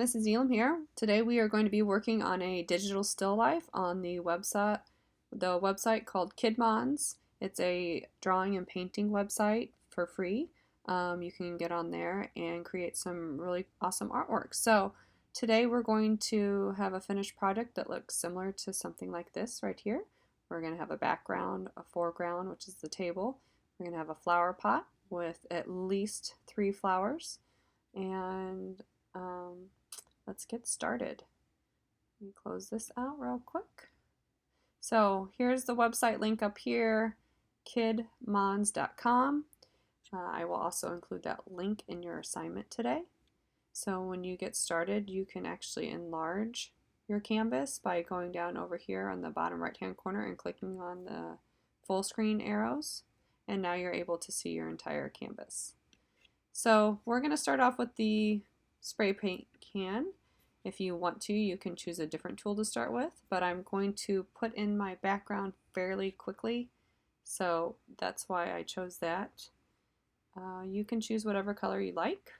Mrs. Elam here. Today we are going to be working on a digital still life on the website called Kidmons. It's a drawing and painting website for free. You can get on there and create some really awesome artwork. So today we're going to have a finished project that looks similar to something like this right here. We're going to have a background, a foreground, which is the table. We're going to have a flower pot with at least 3 flowers, and let's get started. Let me close this out real quick. So here's the website link up here, kidmons.com. I will also include that link in your assignment today. So when you get started, you can actually enlarge your canvas by going down over here on the bottom right hand corner and clicking on the full screen arrows. And now you're able to see your entire canvas. So we're going to start off with the spray paint can. If you want to, you can choose a different tool to start with, but I'm going to put in my background fairly quickly, so that's why I chose that. You can choose whatever color you like.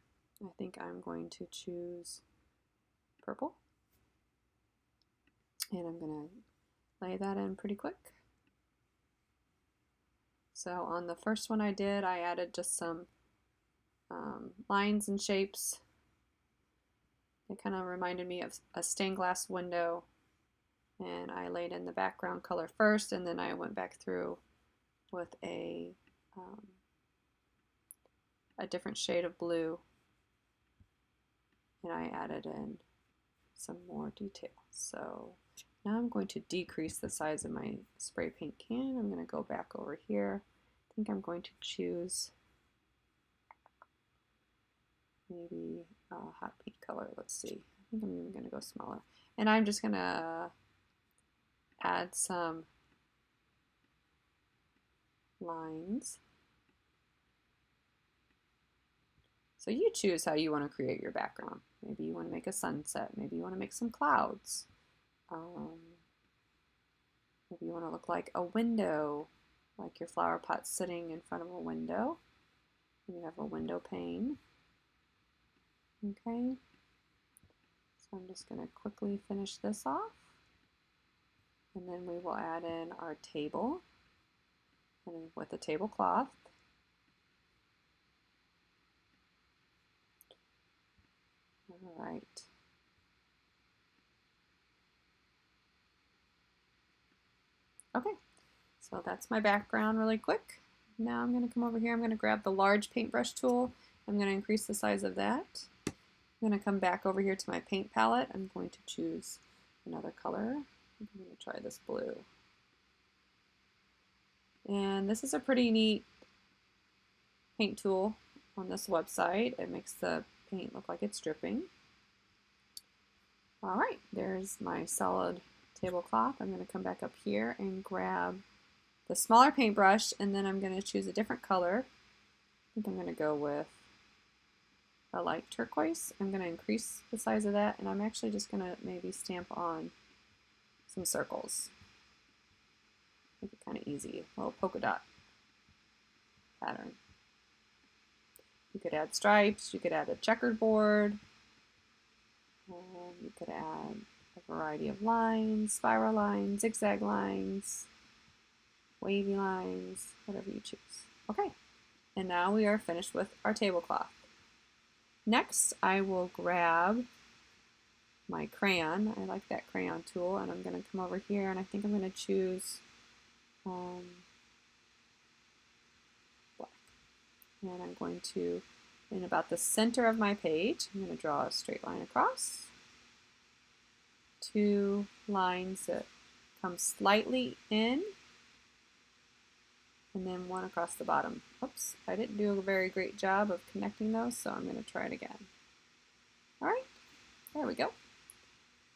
I think I'm going to choose purple, and I'm going to lay that in pretty quick. So on the first one I did, I added just some lines and shapes. It kind of reminded me of a stained glass window, and I laid in the background color first, and then I went back through with a different shade of blue, and I added in some more detail. So now I'm going to decrease the size of my spray paint can. I'm going to go back over here. I think I'm going to choose maybe a hot pink color. Let's see. I think I'm even going to go smaller. And I'm just going to add some lines. So you choose how you want to create your background. Maybe you want to make a sunset. Maybe you want to make some clouds. Maybe you want to look like a window, like your flower pot sitting in front of a window. You have a window pane. Okay, so I'm just going to quickly finish this off, and then we will add in our table and with a tablecloth. All right. Okay, so that's my background really quick. Now I'm going to come over here. I'm going to grab the large paintbrush tool. I'm going to increase the size of that. I'm going to come back over here to my paint palette. I'm going to choose another color. I'm going to try this blue. And this is a pretty neat paint tool on this website. It makes the paint look like it's dripping. All right, there's my solid tablecloth. I'm going to come back up here and grab the smaller paintbrush, and then I'm going to choose a different color. I think I'm going to go with a light turquoise. I'm going to increase the size of that, and I'm actually just going to maybe stamp on some circles. Make it kind of easy, a little polka dot pattern. You could add stripes, you could add a checkered board, you could add a variety of lines, spiral lines, zigzag lines, wavy lines, whatever you choose. Okay, and now we are finished with our tablecloth. Next, I will grab my crayon. I like that crayon tool, and I'm going to come over here, and I think I'm going to choose black. And I'm going to, in about the center of my page, I'm going to draw a straight line across. 2 lines that come slightly in, and then 1 across the bottom. Oops, I didn't do a very great job of connecting those, so I'm going to try it again. All right, there we go.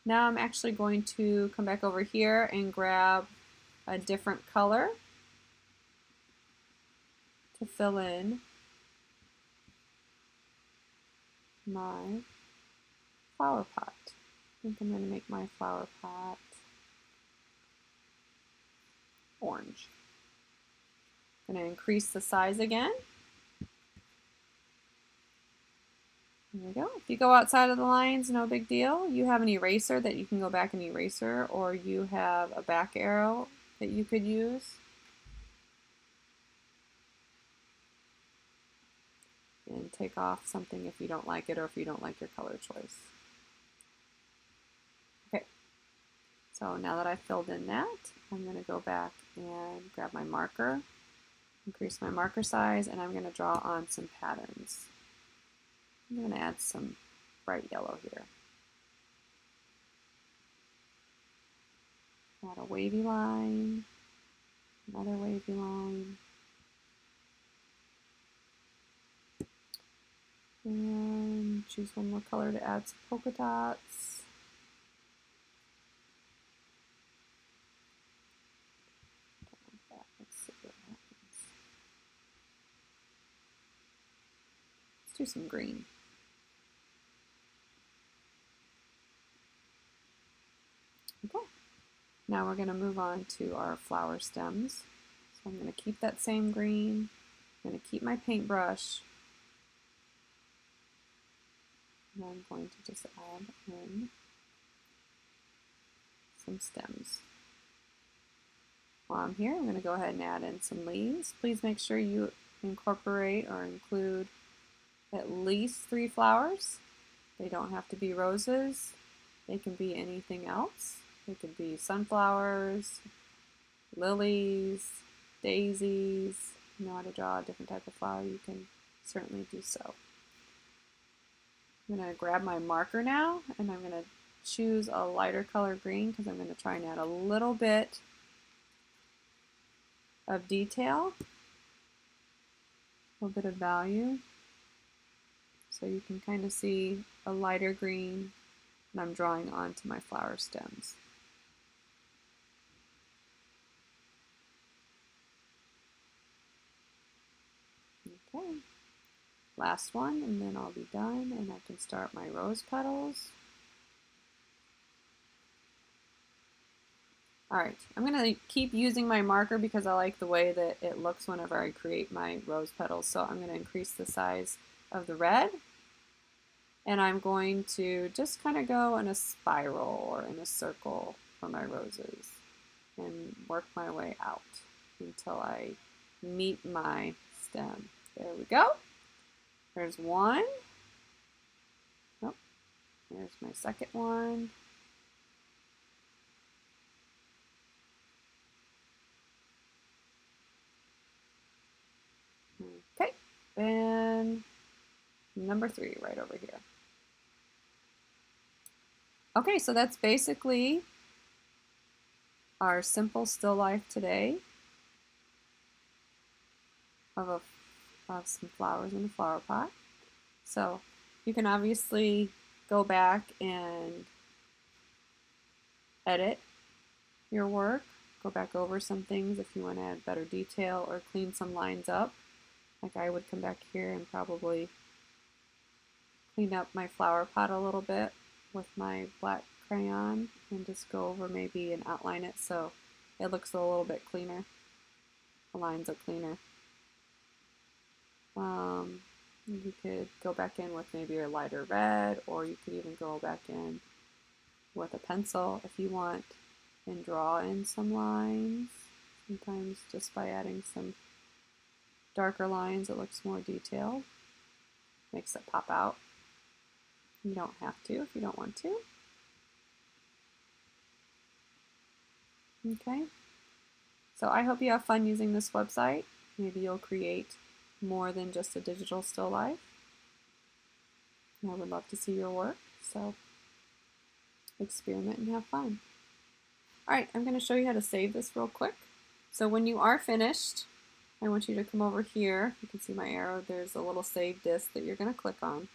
Now I'm actually going to come back over here and grab a different color to fill in my flower pot. I think I'm going to make my flower pot orange. I'm going to increase the size again. There we go. If you go outside of the lines, no big deal. You have an eraser that you can go back and eraser, or you have a back arrow that you could use. And take off something if you don't like it or if you don't like your color choice. Okay, so now that I've filled in that, I'm going to go back and grab my marker, increase my marker size, and I'm going to draw on some patterns. I'm going to add some bright yellow here. Add a wavy line, another wavy line, and choose one more color to add some polka dots. Let's see what happens. Let's do some green. Okay. Now we're going to move on to our flower stems. So I'm going to keep that same green. I'm going to keep my paintbrush. And I'm going to just add in some stems. While I'm here, I'm going to go ahead and add in some leaves. Please make sure you incorporate or include at least 3 flowers. They don't have to be roses. They can be anything else. They could be sunflowers, lilies, daisies. If you know how to draw a different type of flower, you can certainly do so. I'm going to grab my marker now, and I'm going to choose a lighter color green because I'm going to try and add a little bit of detail, a little bit of value. So you can kind of see a lighter green, and I'm drawing onto my flower stems. Okay, last one, and then I'll be done, and I can start my rose petals. Alright, I'm going to keep using my marker because I like the way that it looks whenever I create my rose petals. So I'm going to increase the size of the red, and I'm going to just kind of go in a spiral or in a circle for my roses and work my way out until I meet my stem. There we go. There's one. Oh, there's my second one. Okay, and number 3 right over here. Okay, so that's basically our simple still life today of some flowers in a flower pot. So you can obviously go back and edit your work, go back over some things if you want to add better detail or clean some lines up. Like I would come back here and probably clean up my flower pot a little bit with my black crayon and just go over maybe and outline it so it looks a little bit cleaner. The lines are cleaner. You could go back in with maybe a lighter red, or you could even go back in with a pencil if you want and draw in some lines. Sometimes just by adding some darker lines it looks more detailed, makes it pop out. You don't have to if you don't want to. Okay, so I hope you have fun using this website. Maybe you'll create more than just a digital still life. I would love to see your work, so experiment and have fun. Alright, I'm going to show you how to save this real quick. So when you are finished, I want you to come over here. You can see my arrow. There's a little save disk that you're going to click on.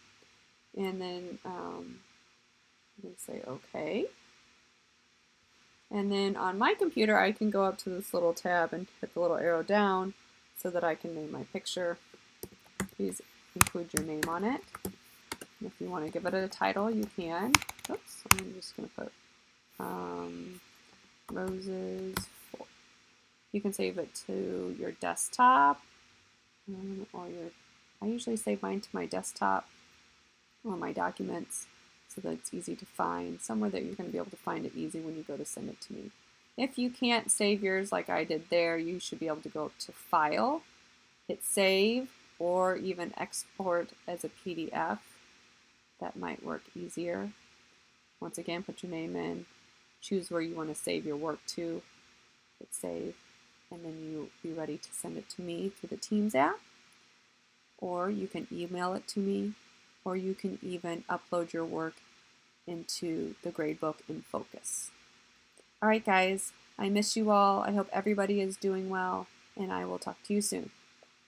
And then you can say OK. And then on my computer, I can go up to this little tab and hit the little arrow down so that I can name my picture. Please include your name on it. And if you want to give it a title, you can. Oops, I'm just going to put Roses 4. You can save it to your desktop or I usually save mine to my desktop. or my documents so that it's easy to find, somewhere that you're going to be able to find it easy when you go to send it to me. If you can't save yours like I did there, you should be able to go to File, hit Save, or even export as a PDF. That might work easier. Once again, put your name in, choose where you want to save your work to, hit Save, and then you'll be ready to send it to me through the Teams app, or you can email it to me, or you can even upload your work into the gradebook in Focus. All right, guys, I miss you all. I hope everybody is doing well, and I will talk to you soon.